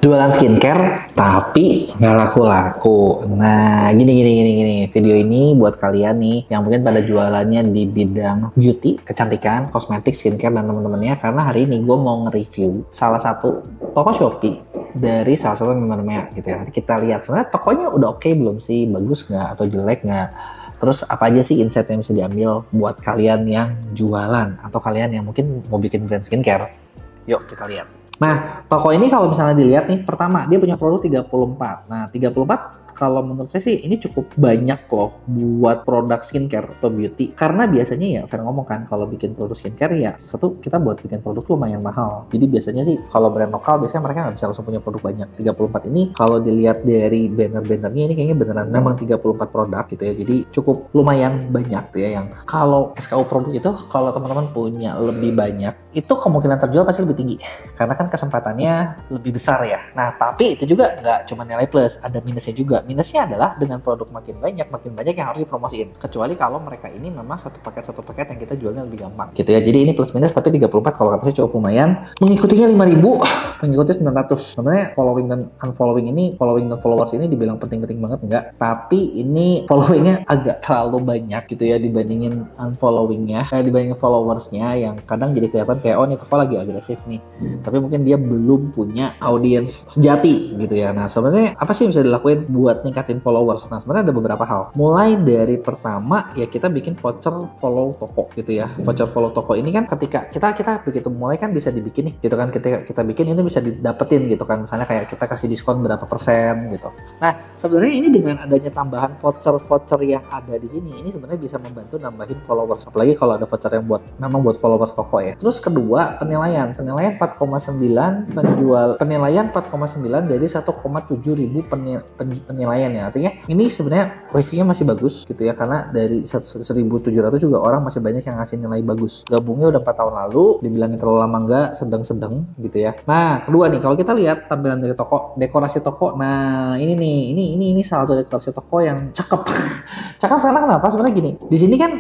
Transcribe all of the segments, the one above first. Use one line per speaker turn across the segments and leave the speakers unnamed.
jualan skincare tapi nggak laku-laku. Nah, gini. Video ini buat kalian nih yang mungkin pada jualannya di bidang beauty, kecantikan, kosmetik, skincare, dan teman-temannya. Karena hari ini gue mau nge-review salah satu toko Shopee dari salah satu membernya gitu ya. Nanti kita lihat sebenarnya tokonya udah oke belum sih, bagus nggak atau jelek nggak. Terus apa aja sih insight yang bisa diambil buat kalian yang jualan atau kalian yang mungkin mau bikin brand skincare. Yuk kita lihat. Nah, toko ini kalau misalnya dilihat nih, pertama dia punya produk 34. Nah, 34 kalau menurut saya sih ini cukup banyak loh buat produk skincare atau beauty. Karena biasanya ya, Fer ngomong kan, kalau bikin produk skincare ya, satu kita buat bikin produk lumayan mahal. Jadi biasanya sih kalau brand lokal biasanya mereka nggak bisa langsung punya produk banyak. 34 ini kalau dilihat dari banner-bannernya ini kayaknya beneran memang 34 produk gitu ya. Jadi cukup lumayan banyak tuh ya, yang kalau SKU produk itu kalau teman-teman punya lebih banyak, itu kemungkinan terjual pasti lebih tinggi. Karena kan kesempatannya lebih besar ya. Nah, tapi itu juga nggak cuma nilai plus, ada minusnya juga. Minusnya adalah dengan produk makin banyak yang harus dipromosiin. Kecuali kalau mereka ini memang satu paket yang kita jualnya lebih gampang gitu ya. Jadi ini plus minus, tapi 34 kalau kata saya cukup lumayan. Mengikutinya 5.000, pengikutnya 900. Sebenarnya following dan unfollowing ini, following dan followers ini dibilang penting-penting banget enggak. Tapi ini followingnya agak terlalu banyak gitu ya dibandingin unfollowingnya, dibandingin followersnya yang kadang jadi kelihatan kayak oh nih toko lagi agresif nih. Tapi mungkin dia belum punya audiens sejati gitu ya. Nah, sebenarnya apa sih yang bisa dilakuin buat ningkatin followers? Nah, sebenarnya ada beberapa hal. Mulai dari pertama ya kita bikin voucher follow toko gitu ya. Voucher follow toko ini kan ketika kita begitu mulai kan bisa dibikin nih gitu kan, ketika kita bikin ini bisa didapetin gitu kan. Misalnya kayak kita kasih diskon berapa persen gitu. Nah, sebenarnya ini dengan adanya tambahan voucher yang ada di sini, ini sebenarnya bisa membantu nambahin followers. Apalagi kalau ada voucher yang memang buat followers toko ya. Terus kedua, penilaian 4,9 penilaian 4,9 dari 1,7 ribu penilaian ya. Artinya ini sebenarnya reviewnya masih bagus gitu ya, karena dari 1.700 juga orang masih banyak yang ngasih nilai bagus. Gabungnya udah 4 tahun lalu, dibilangin terlalu lama enggak, sedang-sedang gitu ya. Nah, kedua nih, kalau kita lihat tampilan dari toko, dekorasi toko. Nah, ini nih, ini salah satu dekorasi toko yang cakep. Cakep karena kenapa? Sebenarnya gini, di sini kan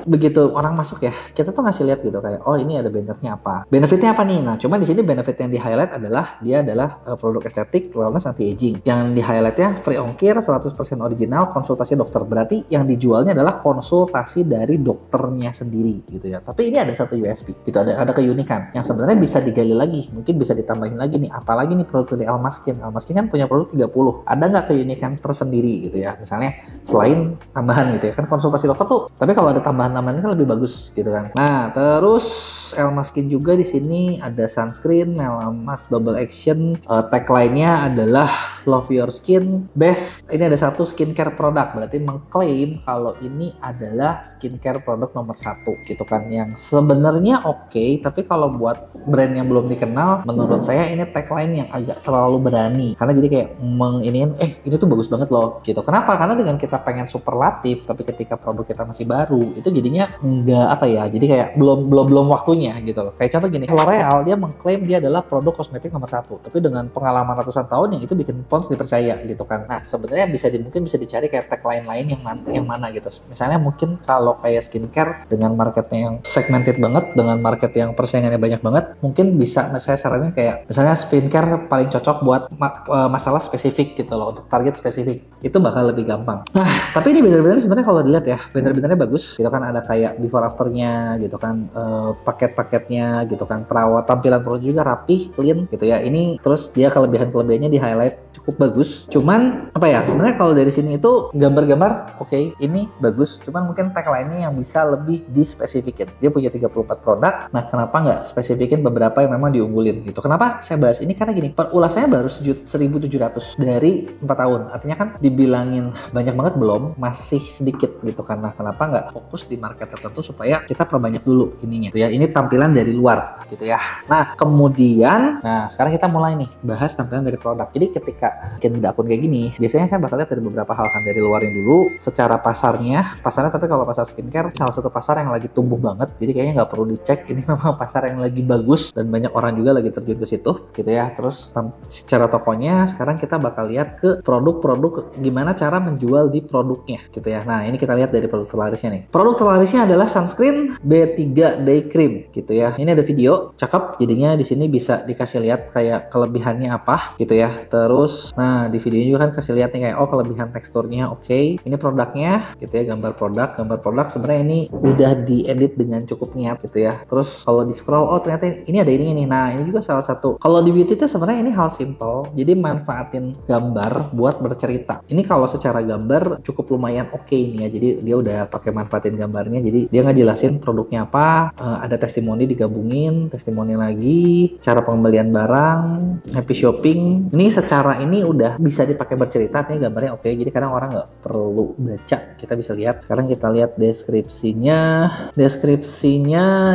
begitu orang masuk ya, kita tuh ngasih lihat gitu kayak, oh ini ada bannernya apa, benefitnya apa nih. Nah, cuma di sini benefit yang di highlight adalah dia adalah produk estetik, wellness, anti aging. Yang di highlightnya free ongkir, 100% original, konsultasi dokter. Berarti yang dijualnya adalah konsultasi dari dokternya sendiri gitu ya. Tapi ini ada satu USP gitu, ada keunikan yang sebenarnya bisa digali lagi, mungkin bisa ditambahin lagi nih. Apalagi nih produk dari Almaskin. Almaskin kan punya produk 30. Ada nggak keunikan tersendiri gitu ya? Misalnya selain tambahan gitu ya, kan konsultasi dokter tuh, tapi kalau ada tambahan-tambahan kan lebih bagus gitu kan. Nah, terus Elmaskin juga di sini ada sunscreen Melamas Double Action. Tagline-nya adalah Love Your Skin Best. Ini ada satu skincare produk, berarti mengklaim kalau ini adalah skincare produk nomor 1 gitu kan, yang sebenarnya oke, tapi kalau buat brand yang belum dikenal, menurut saya ini tagline yang agak terlalu berani, karena jadi kayak ini tuh bagus banget loh gitu. Kenapa? Karena dengan kita pengen superlatif, tapi ketika produk kita masih baru, itu jadinya enggak apa ya, jadi kayak belum waktunya gitu loh. Kayak contoh gini, L'Oreal dia mengklaim dia adalah produk kosmetik nomor 1, tapi dengan pengalaman ratusan tahun yang itu bikin Pond's dipercaya gitu kan. Nah, sebenarnya mungkin bisa dicari kayak tagline lain yang mana gitu. Misalnya mungkin kalau kayak skincare dengan marketnya yang segmented banget, dengan market yang persaingannya banyak banget, mungkin bisa saya saranin kayak misalnya skincare paling cocok buat masalah spesifik gitu loh, untuk target spesifik. Itu bakal lebih gampang. Nah, tapi ini benar-benar sebenarnya kalau dilihat ya, benar-benarnya bagus gitu kan, ada kayak before afternya gitu kan, paket-paketnya gitu kan, perawat tampilan produk juga rapih, clean gitu ya. Ini terus dia kelebihannya di highlight cukup bagus. Cuman apa ya, sebenarnya kalau dari sini itu gambar-gambar oke, ini bagus, cuman mungkin tagline-nya yang bisa lebih dispesifikin. Dia punya 34 produk. Nah, kenapa nggak spesifikin beberapa yang memang diunggulin gitu. Kenapa saya bahas ini? Karena gini, ulasannya baru 1.700 dari 4 tahun. Artinya kan dibilangin banyak banget belum, masih sedikit gitu. Karena kenapa nggak fokus di market tertentu supaya kita perbanyak dulu ininya gitu ya. Ini tampilan dari luar gitu ya. Nah, kemudian sekarang kita mulai nih bahas tampilan dari produk. Jadi ketika ketika bikin akun kayak gini, biasanya saya bakal lihat dari beberapa hal kan, dari luarnya dulu, secara pasarnya, tapi kalau pasar skincare salah satu pasar yang lagi tumbuh banget, jadi kayaknya nggak perlu dicek, ini memang pasar yang lagi bagus dan banyak orang juga lagi terjun ke situ gitu ya. Terus secara tokonya sekarang kita bakal lihat ke produk-produk, gimana cara menjual di produknya gitu ya. Nah ini kita lihat dari produk terlarisnya nih. Produk terlarisnya adalah sunscreen B3 Day Cream gitu ya. Ini ada video cakep, jadinya di sini bisa dikasih lihat kayak kelebihannya apa gitu ya. Terus nah di videonya juga kan kasih lihat nih kayak kelebihan teksturnya oke. Ini produknya gitu ya, gambar produk sebenarnya ini udah diedit dengan cukup niat gitu ya. Terus kalau di scroll ternyata ini ada ini nih. Nah ini juga salah satu, kalau di beauty itu sebenarnya ini hal simple, jadi manfaatin gambar buat bercerita. Ini kalau secara gambar cukup lumayan oke ini ya, jadi dia udah pakai manfaatin gambarnya, jadi dia ngejelasin produknya apa, ada testimoni digabungin, testimoni lagi, cara pembelian barang, happy shopping. Ini secara ini udah bisa dipakai bercerita, ini gambarnya oke, jadi kadang orang nggak perlu baca, kita bisa lihat. Sekarang kita lihat deskripsinya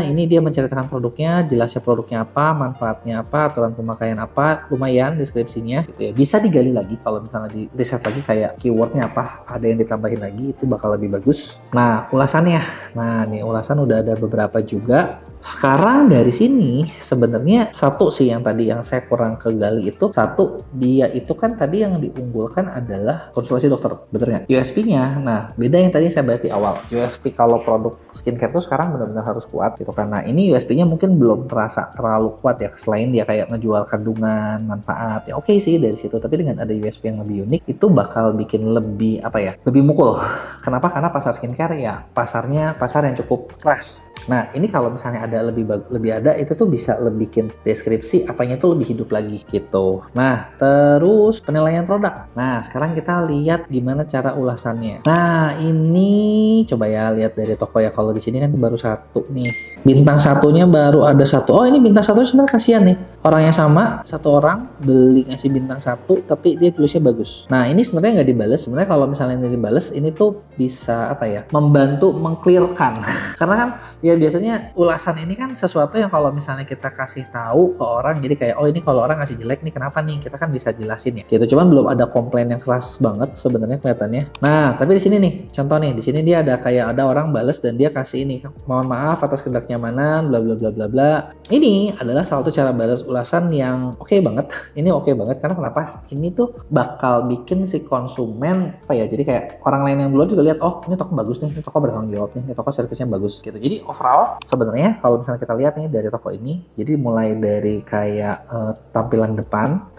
ini dia menceritakan produknya, jelasnya produknya apa, manfaatnya apa, aturan pemakaian apa, lumayan deskripsinya gitu ya. Bisa digali lagi kalau misalnya di riset lagi kayak keywordnya apa, ada yang ditambahin lagi, itu bakal lebih bagus. Nah ulasannya, nah nih ulasan udah ada beberapa juga. Sekarang dari sini sebenarnya satu sih yang tadi yang saya kurang kegali itu, satu dia itu kan tadi yang diunggulkan adalah konsultasi dokter, bener nggak? USP-nya, nah beda yang tadi saya bahas di awal. USP kalau produk skincare tuh sekarang benar-benar harus kuat gitu kan. Nah ini USP-nya mungkin belum terasa terlalu kuat ya, selain dia kayak ngejual kandungan, manfaat ya oke sih dari situ, tapi dengan ada USP yang lebih unik itu bakal bikin lebih apa ya, lebih mukul. Kenapa? Karena pasar skincare ya pasarnya pasar yang cukup keras. Nah ini kalau misalnya ada lebih ada itu tuh bisa lebih bikin deskripsi apanya tuh lebih hidup lagi gitu. Nah terus penilaian produk. Nah sekarang kita lihat gimana cara ulasannya. Nah ini coba ya lihat dari toko ya. Kalau di sini kan baru satu nih, bintang satunya baru ada satu. Oh ini bintang satu sebenarnya kasihan nih, orangnya sama, satu orang beli ngasih bintang satu tapi dia tulisnya bagus. Nah ini sebenarnya nggak dibales. Sebenarnya kalau misalnya ini dibales ini tuh bisa apa ya, membantu mengclearkan karena kan ya biasanya ulasan ini kan sesuatu yang kalau misalnya kita kasih tahu ke orang, jadi kayak ini kalau orang ngasih jelek nih kenapa nih, kita kan bisa jelasin ya gitu. Cuman belum ada komplain yang keras banget sebenarnya kelihatannya. Nah tapi di sini nih contoh nih, di sini dia ada kayak ada orang bales dan dia kasih ini, mohon maaf atas ketidaknyamanan bla bla bla bla bla. Ini adalah salah satu cara balas ulasan yang oke banget. Ini oke banget karena kenapa? Ini tuh bakal bikin si konsumen apa ya, jadi kayak orang lain yang duluan juga lihat, oh ini toko bagus nih, ini toko bertanggung jawab nih, ini toko servisnya bagus gitu. Jadi overall sebenarnya kalau misalnya kita lihat nih dari toko ini, jadi mulai dari kayak tampilan depan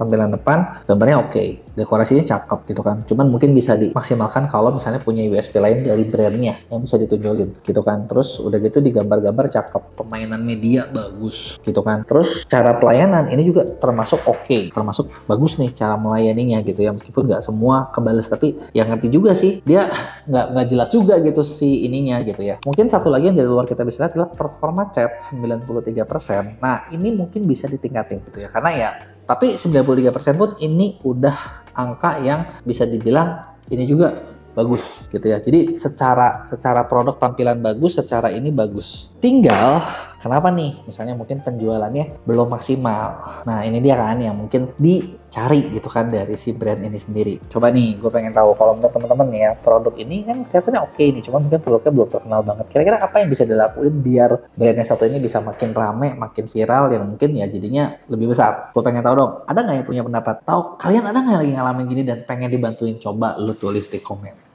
gambarnya oke, dekorasinya cakep gitu kan. Cuman mungkin bisa dimaksimalkan kalau misalnya punya USP lain dari brandnya yang bisa ditunjukin gitu kan. Terus udah gitu di gambar-gambar cakep, permainan media bagus gitu kan. Terus cara pelayanan ini juga termasuk oke, termasuk bagus nih cara melayaninya gitu ya. Meskipun nggak semua kebales, tapi yang ngerti juga sih, dia nggak jelas juga gitu si ininya gitu ya. Mungkin satu lagi yang dari luar kita bisa lihat adalah performa chat 93%. Nah ini mungkin bisa ditingkatin gitu ya, karena ya tapi 93% pun ini udah angka yang bisa dibilang ini juga bagus gitu ya. Jadi secara produk tampilan bagus, secara ini bagus. Tinggal kenapa nih? Misalnya mungkin penjualannya belum maksimal. Nah ini dia kan yang mungkin dicari gitu kan dari si brand ini sendiri. Coba nih, gue pengen tahu kalau menurut teman-teman nih ya, produk ini kan kelihatannya oke nih, cuman mungkin produknya belum terkenal banget. Kira-kira apa yang bisa dilakuin biar brandnya satu ini bisa makin rame, makin viral, yang mungkin ya jadinya lebih besar? Gue pengen tahu dong, ada nggak yang punya pendapat? Tahu kalian ada nggak yang lagi ngalamin gini dan pengen dibantuin? Coba lu tulis di komen.